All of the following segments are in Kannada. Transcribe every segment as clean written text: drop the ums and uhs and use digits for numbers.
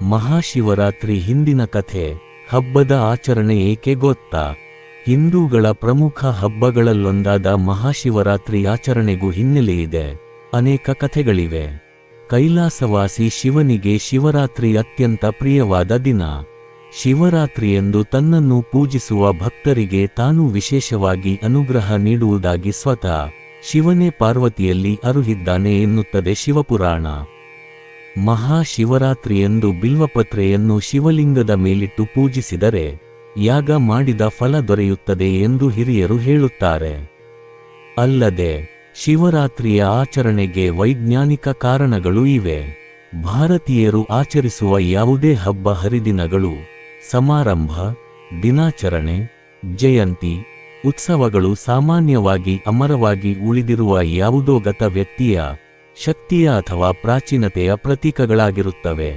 ಮಹಾಶಿವರಾತ್ರಿ ಹಿಂದಿನ ಕಥೆ. ಹಬ್ಬದ ಆಚರಣೆ ಏಕೆ ಗೊತ್ತಾ? ಹಿಂದೂಗಳ ಪ್ರಮುಖ ಹಬ್ಬಗಳಲ್ಲೊಂದಾದ ಮಹಾಶಿವರಾತ್ರಿ ಆಚರಣೆಗೂ ಹಿನ್ನೆಲೆಯಿದೆ. ಅನೇಕ ಕಥೆಗಳಿವೆ. ಕೈಲಾಸವಾಸಿ ಶಿವನಿಗೆ ಶಿವರಾತ್ರಿ ಅತ್ಯಂತ ಪ್ರಿಯವಾದ ದಿನ. ಶಿವರಾತ್ರಿಯಂದು ತನ್ನನ್ನು ಪೂಜಿಸುವ ಭಕ್ತರಿಗೆ ತಾನು ವಿಶೇಷವಾಗಿ ಅನುಗ್ರಹ ನೀಡುವುದಾಗಿ ಸ್ವತಃ ಶಿವನೇ ಪಾರ್ವತಿಯಲ್ಲಿ ಅರುಹಿದ್ದಾನೆ ಎನ್ನುತ್ತದೆ ಶಿವಪುರಾಣ. ಮಹಾಶಿವರಾತ್ರಿಯಂದು ಬಿಲ್ವಪತ್ರೆಯನ್ನು ಶಿವಲಿಂಗದ ಮೇಲಿಟ್ಟು ಪೂಜಿಸಿದರೆ ಯಾಗ ಮಾಡಿದ ಫಲ ದೊರೆಯುತ್ತದೆ ಎಂದು ಹಿರಿಯರು ಹೇಳುತ್ತಾರೆ. ಅಲ್ಲದೆ ಶಿವರಾತ್ರಿಯ ಆಚರಣೆಗೆ ವೈಜ್ಞಾನಿಕ ಕಾರಣಗಳೂ ಇವೆ. ಭಾರತೀಯರು ಆಚರಿಸುವ ಯಾವುದೇ ಹಬ್ಬ ಹರಿದಿನಗಳು, ಸಮಾರಂಭ, ದಿನಾಚರಣೆ, ಜಯಂತಿ, ಉತ್ಸವಗಳು ಸಾಮಾನ್ಯವಾಗಿ ಅಮರವಾಗಿ ಉಳಿದಿರುವ ಯಾವುದೋ ಗತ ವ್ಯಕ್ತಿಯ, ಶಕ್ತಿಯ ಅಥವಾ ಪ್ರಾಚೀನತೆಯ ಪ್ರತೀಕಗಳಾಗಿರುತ್ತವೆ.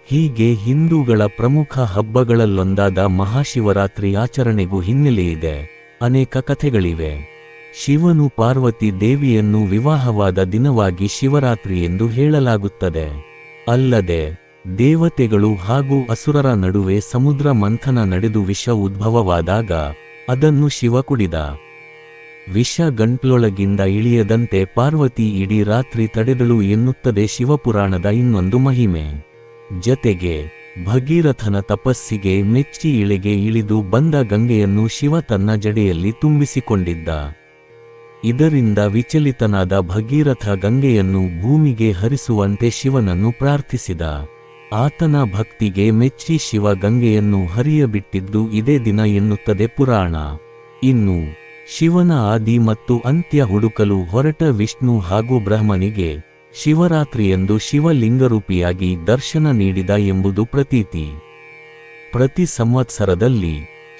ಹೀಗೆ ಹಿಂದೂಗಳ ಪ್ರಮುಖ ಹಬ್ಬಗಳಲ್ಲೊಂದಾದ ಮಹಾಶಿವರಾತ್ರಿ ಆಚರಣೆಗೂ ಹಿನ್ನೆಲೆಯಿದೆ. ಅನೇಕ ಕಥೆಗಳಿವೆ. ಶಿವನು ಪಾರ್ವತಿ ದೇವಿಯನ್ನು ವಿವಾಹವಾದ ದಿನವಾಗಿ ಶಿವರಾತ್ರಿ ಎಂದು ಹೇಳಲಾಗುತ್ತದೆ. ಅಲ್ಲದೆ ದೇವತೆಗಳು ಹಾಗೂ ಅಸುರರ ನಡುವೆ ಸಮುದ್ರ ಮಂಥನ ನಡೆದು ವಿಷ ಉದ್ಭವವಾದಾಗ ಅದನ್ನು ಶಿವ ಕುಡಿದ. ವಿಷ ಗಂಟ್ಲೊಳಗಿಂದ ಇಳಿಯದಂತೆ ಪಾರ್ವತಿ ಇಡೀ ರಾತ್ರಿ ತಡೆದಳು ಎನ್ನುತ್ತದೆ ಶಿವಪುರಾಣದ ಇನ್ನೊಂದು ಮಹಿಮೆ. ಜತೆಗೆ ಭಗೀರಥನ ತಪಸ್ಸಿಗೆ ಮೆಚ್ಚಿ ಇಳೆಗೆ ಇಳಿದು ಬಂದ ಗಂಗೆಯನ್ನು ಶಿವ ತನ್ನ ಜಡೆಯಲ್ಲಿ ತುಂಬಿಸಿಕೊಂಡಿದ್ದ. ಇದರಿಂದ ವಿಚಲಿತನಾದ ಭಗೀರಥ ಗಂಗೆಯನ್ನು ಭೂಮಿಗೆ ಹರಿಸುವಂತೆ ಶಿವನನ್ನು ಪ್ರಾರ್ಥಿಸಿದ. ಆತನ ಭಕ್ತಿಗೆ ಮೆಚ್ಚಿ ಶಿವ ಗಂಗೆಯನ್ನು ಹರಿಯಬಿಟ್ಟಿದ್ದು ಇದೇ ದಿನ ಎನ್ನುತ್ತದೆ ಪುರಾಣ. ಇನ್ನು ಶಿವನ ಆದಿ ಮತ್ತು ಅಂತ್ಯ ಹುಡುಕಲು ಹೊರಟ ವಿಷ್ಣು ಹಾಗೂ ಬ್ರಹ್ಮನಿಗೆ ಶಿವರಾತ್ರಿಯಂದು ಶಿವಲಿಂಗರೂಪಿಯಾಗಿ ದರ್ಶನ ನೀಡಿದ ಎಂಬುದು ಪ್ರತೀತಿ. ಪ್ರತಿ ಸಂವತ್ಸರದಲ್ಲಿ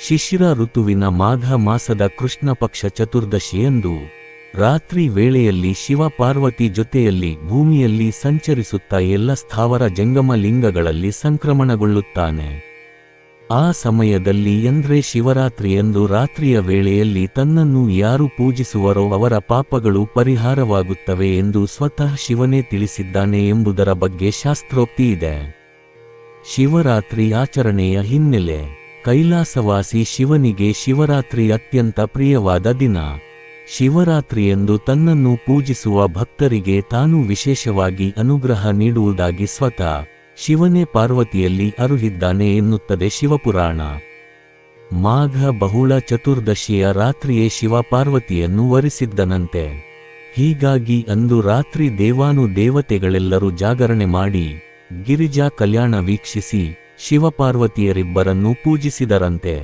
ಶಿಶಿರ ಋತುವಿನ ಮಾಘ ಮಾಸದ ಕೃಷ್ಣ ಪಕ್ಷ ಚತುರ್ದಶಿಯಂದು ರಾತ್ರಿ ವೇಳೆಯಲ್ಲಿ ಶಿವ ಪಾರ್ವತಿ ಜೊತೆಯಲ್ಲಿ ಭೂಮಿಯಲ್ಲಿ ಸಂಚರಿಸುತ್ತಾ ಎಲ್ಲ ಸ್ಥಾವರ ಜಂಗಮ ಲಿಂಗಗಳಲ್ಲಿ ಸಂಕ್ರಮಣಗೊಳ್ಳುತ್ತಾನೆ. ಆ ಸಮಯದಲ್ಲಿ ಅಂದ್ರೆ ಶಿವರಾತ್ರಿಯಂದು ರಾತ್ರಿಯ ವೇಳೆಯಲ್ಲಿ ತನ್ನನ್ನು ಯಾರು ಪೂಜಿಸುವರೋ ಅವರ ಪಾಪಗಳು ಪರಿಹಾರವಾಗುತ್ತವೆ ಎಂದು ಸ್ವತಃ ಶಿವನೇ ತಿಳಿಸಿದ್ದಾನೆ ಎಂಬುದರ ಬಗ್ಗೆ ಶಾಸ್ತ್ರೋಕ್ತಿ ಇದೆ. ಶಿವರಾತ್ರಿ ಆಚರಣೆಯ ಹಿನ್ನೆಲೆ. ಕೈಲಾಸವಾಸಿ ಶಿವನಿಗೆ ಶಿವರಾತ್ರಿ ಅತ್ಯಂತ ಪ್ರಿಯವಾದ ದಿನ. ಶಿವರಾತ್ರಿಯಂದು ತನ್ನನ್ನು ಪೂಜಿಸುವ ಭಕ್ತರಿಗೆ ತಾನು ವಿಶೇಷವಾಗಿ ಅನುಗ್ರಹ ನೀಡುವುದಾಗಿ ಸ್ವತಃ ಶಿವನೇ ಪಾರ್ವತಿಯಲ್ಲಿ ಅರುಹಿದ್ದಾನೆ ಎನ್ನುತ್ತದೆ ಶಿವಪುರಾಣ. ಮಾಘ ಬಹುಳ ಚತುರ್ದಶಿಯ ರಾತ್ರಿಯೇ ಶಿವ ಪಾರ್ವತಿಯನ್ನು ವರಿಸಿದ್ದನಂತೆ. ಹೀಗಾಗಿ ಅಂದು ರಾತ್ರಿ ದೇವಾನುದೇವತೆಗಳೆಲ್ಲರೂ ಜಾಗರಣೆ ಮಾಡಿ ಗಿರಿಜಾ ಕಲ್ಯಾಣ ವೀಕ್ಷಿಸಿ ಶಿವಪಾರ್ವತಿಯರಿಬ್ಬರನ್ನೂ ಪೂಜಿಸಿದರಂತೆ.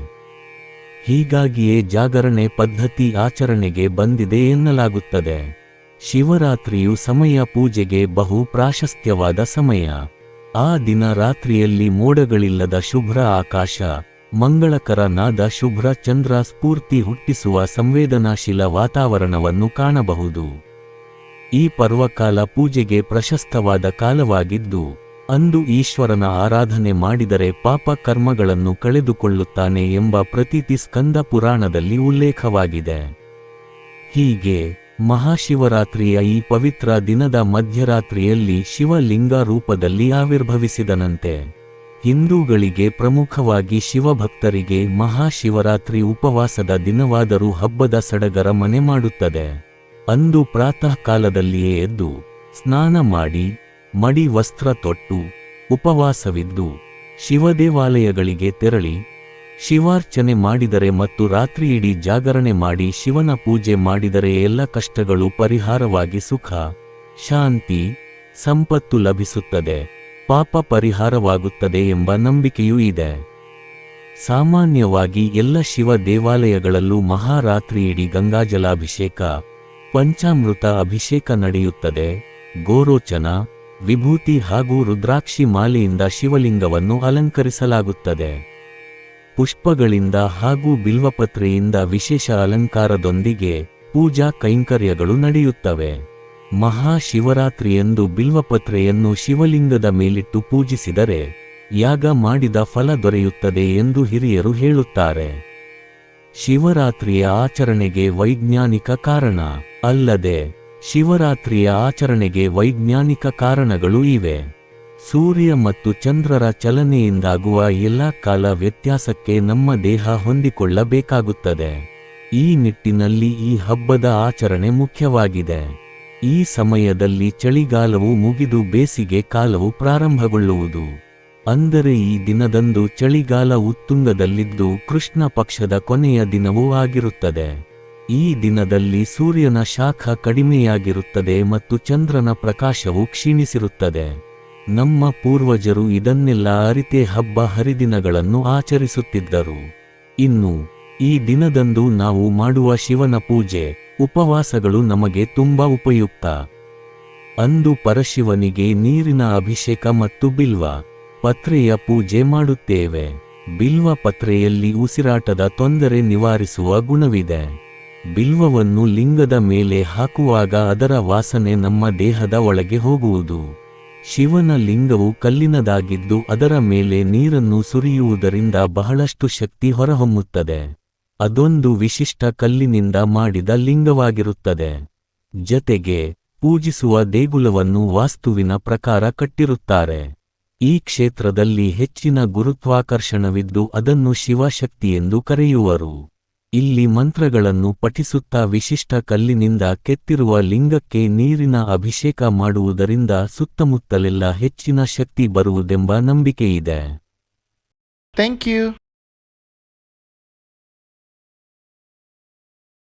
ಹೀಗಾಗಿಯೇ ಜಾಗರಣೆ ಪದ್ಧತಿ ಆಚರಣೆಗೆ ಬಂದಿದೆ ಎನ್ನಲಾಗುತ್ತದೆ. ಶಿವರಾತ್ರಿಯು ಸಮಯ ಪೂಜೆಗೆ ಬಹು ಪ್ರಾಶಸ್ತ್ಯವಾದ ಸಮಯ. ಆ ದಿನ ರಾತ್ರಿಯಲ್ಲಿ ಮೋಡಗಳಿಲ್ಲದ ಶುಭ್ರ ಆಕಾಶ, ಮಂಗಳಕರ ನಾದ ಶುಭ್ರ ಚಂದ್ರ ಸ್ಫೂರ್ತಿ ಹುಟ್ಟಿಸುವ ಸಂವೇದನಾಶೀಲ ವಾತಾವರಣವನ್ನು ಕಾಣಬಹುದು. ಈ ಪರ್ವಕಾಲ ಪೂಜೆಗೆ ಪ್ರಶಸ್ತವಾದ ಕಾಲವಾಗಿದ್ದು ಅಂದು ಈಶ್ವರನ ಆರಾಧನೆ ಮಾಡಿದರೆ ಪಾಪ ಕರ್ಮಗಳನ್ನು ಕಳೆದುಕೊಳ್ಳುತ್ತಾನೆ ಎಂಬ ಪ್ರತೀತಿ ಸ್ಕಂದ ಪುರಾಣದಲ್ಲಿ ಉಲ್ಲೇಖವಾಗಿದೆ. ಹೀಗೆ ಮಹಾಶಿವರಾತ್ರಿಯ ಈ ಪವಿತ್ರ ದಿನದ ಮಧ್ಯರಾತ್ರಿಯಲ್ಲಿ ಶಿವಲಿಂಗ ರೂಪದಲ್ಲಿ ಆವಿರ್ಭವಿಸಿದನಂತೆ. ಹಿಂದೂಗಳಿಗೆ ಪ್ರಮುಖವಾಗಿ ಶಿವಭಕ್ತರಿಗೆ ಮಹಾಶಿವರಾತ್ರಿ ಉಪವಾಸದ ದಿನವಾದರೂ ಹಬ್ಬದ ಸಡಗರ ಮನೆ ಮಾಡುತ್ತದೆ. ಅಂದು ಪ್ರಾತಃ ಕಾಲದಲ್ಲಿಯೇ ಎದ್ದು ಸ್ನಾನ ಮಾಡಿ ಮಡಿ ವಸ್ತ್ರ ತೊಟ್ಟು ಉಪವಾಸವಿದ್ದು ಶಿವದೇವಾಲಯಗಳಿಗೆ ತೆರಳಿ ಶಿವಾರ್ಚನೆ ಮಾಡಿದರೆ ಮತ್ತು ರಾತ್ರಿಯಿಡೀ ಜಾಗರಣೆ ಮಾಡಿ ಶಿವನ ಪೂಜೆ ಮಾಡಿದರೆ ಎಲ್ಲ ಕಷ್ಟಗಳು ಪರಿಹಾರವಾಗಿ ಸುಖ, ಶಾಂತಿ, ಸಂಪತ್ತು ಲಭಿಸುತ್ತದೆ, ಪಾಪ ಪರಿಹಾರವಾಗುತ್ತದೆ ಎಂಬ ನಂಬಿಕೆಯೂ ಇದೆ. ಸಾಮಾನ್ಯವಾಗಿ ಎಲ್ಲ ಶಿವ ದೇವಾಲಯಗಳಲ್ಲೂ ಮಹಾರಾತ್ರಿಯಿಡೀ ಗಂಗಾಜಲಾಭಿಷೇಕ, ಪಂಚಾಮೃತ ಅಭಿಷೇಕ ನಡೆಯುತ್ತದೆ. ಗೋರೋಚನ, ವಿಭೂತಿ ಹಾಗೂ ರುದ್ರಾಕ್ಷಿ ಮಾಲೆಯಿಂದ ಶಿವಲಿಂಗವನ್ನು ಅಲಂಕರಿಸಲಾಗುತ್ತದೆ. ಪುಷ್ಪಗಳಿಂದ ಹಾಗೂ ಬಿಲ್ವಪತ್ರೆಯಿಂದ ವಿಶೇಷ ಅಲಂಕಾರದೊಂದಿಗೆ ಪೂಜಾ ಕೈಂಕರ್ಯಗಳು ನಡೆಯುತ್ತವೆ. ಮಹಾಶಿವರಾತ್ರಿಯಂದು ಬಿಲ್ವಪತ್ರೆಯನ್ನು ಶಿವಲಿಂಗದ ಮೇಲಿಟ್ಟು ಪೂಜಿಸಿದರೆ ಯಾಗ ಮಾಡಿದ ಫಲ ದೊರೆಯುತ್ತದೆ ಎಂದು ಹಿರಿಯರು ಹೇಳುತ್ತಾರೆ. ಶಿವರಾತ್ರಿಯ ಆಚರಣೆಗೆ ವೈಜ್ಞಾನಿಕ ಕಾರಣ. ಅಲ್ಲದೆ ಶಿವರಾತ್ರಿಯ ಆಚರಣೆಗೆ ವೈಜ್ಞಾನಿಕ ಕಾರಣಗಳೂ ಇವೆ. ಸೂರ್ಯ ಮತ್ತು ಚಂದ್ರರ ಚಲನೆಯಿಂದಾಗುವ ಎಲ್ಲಾ ಕಾಲ ವ್ಯತ್ಯಾಸಕ್ಕೆ ನಮ್ಮ ದೇಹ ಹೊಂದಿಕೊಳ್ಳಬೇಕಾಗುತ್ತದೆ. ಈ ನಿಟ್ಟಿನಲ್ಲಿ ಈ ಹಬ್ಬದ ಆಚರಣೆ ಮುಖ್ಯವಾಗಿದೆ. ಈ ಸಮಯದಲ್ಲಿ ಚಳಿಗಾಲವು ಮುಗಿದು ಬೇಸಿಗೆ ಕಾಲವು ಪ್ರಾರಂಭಗೊಳ್ಳುವುದು. ಅಂದರೆ ಈ ದಿನದಂದು ಚಳಿಗಾಲ ಉತ್ತುಂಗದಲ್ಲಿದ್ದು ಕೃಷ್ಣ ಪಕ್ಷದ ಕೊನೆಯ ದಿನವೂ ಆಗಿರುತ್ತದೆ. ಈ ದಿನದಲ್ಲಿ ಸೂರ್ಯನ ಶಾಖ ಕಡಿಮೆಯಾಗಿರುತ್ತದೆ ಮತ್ತು ಚಂದ್ರನ ಪ್ರಕಾಶವು ಕ್ಷೀಣಿಸಿರುತ್ತದೆ. ನಮ್ಮ ಪೂರ್ವಜರು ಇದನ್ನೆಲ್ಲ ಅರಿತೇ ಹಬ್ಬ ಹರಿದಿನಗಳನ್ನು ಆಚರಿಸುತ್ತಿದ್ದರು. ಇನ್ನು ಈ ದಿನದಂದು ನಾವು ಮಾಡುವ ಶಿವನ ಪೂಜೆ, ಉಪವಾಸಗಳು ನಮಗೆ ತುಂಬಾ ಉಪಯುಕ್ತ. ಅಂದು ಪರಶಿವನಿಗೆ ನೀರಿನ ಅಭಿಷೇಕ ಮತ್ತು ಬಿಲ್ವ ಪತ್ರೆಯ ಪೂಜೆ ಮಾಡುತ್ತೇವೆ. ಬಿಲ್ವ ಪತ್ರೆಯಲ್ಲಿ ಉಸಿರಾಟದ ತೊಂದರೆ ನಿವಾರಿಸುವ ಗುಣವಿದೆ. ಬಿಲ್ವವನ್ನು ಲಿಂಗದ ಮೇಲೆ ಹಾಕುವಾಗ ಅದರ ವಾಸನೆ ನಮ್ಮ ದೇಹದ ಒಳಗೆ ಹೋಗುವುದು. ಶಿವನ ಲಿಂಗವು ಕಲ್ಲಿನದಾಗಿದ್ದು ಅದರ ಮೇಲೆ ನೀರನ್ನು ಸುರಿಯುವುದರಿಂದ ಬಹಳಷ್ಟು ಶಕ್ತಿ ಹೊರಹೊಮ್ಮುತ್ತದೆ. ಅದೊಂದು ವಿಶಿಷ್ಟ ಕಲ್ಲಿನಿಂದ ಮಾಡಿದ ಲಿಂಗವಾಗಿರುತ್ತದೆ. ಜತೆಗೆ ಪೂಜಿಸುವ ದೇಗುಲವನ್ನು ವಾಸ್ತುವಿನ ಪ್ರಕಾರ ಕಟ್ಟಿರುತ್ತಾರೆ. ಈ ಕ್ಷೇತ್ರದಲ್ಲಿ ಹೆಚ್ಚಿನ ಗುರುತ್ವಾಕರ್ಷಣವಿದ್ದು ಅದನ್ನು ಶಿವಶಕ್ತಿಯೆಂದು ಕರೆಯುವರು. ಇಲ್ಲಿ ಮಂತ್ರಗಳನ್ನು ಪಠಿಸುತ್ತಾ ವಿಶಿಷ್ಟ ಕಲ್ಲಿನಿಂದ ಕೆತ್ತಿರುವ ಲಿಂಗಕ್ಕೆ ನೀರಿನ ಅಭಿಷೇಕ ಮಾಡುವುದರಿಂದ ಸುತ್ತಮುತ್ತಲೆಲ್ಲ ಹೆಚ್ಚಿನ ಶಕ್ತಿ ಬರುವುದೆಂಬ ನಂಬಿಕೆಯಿದೆ. Thank you.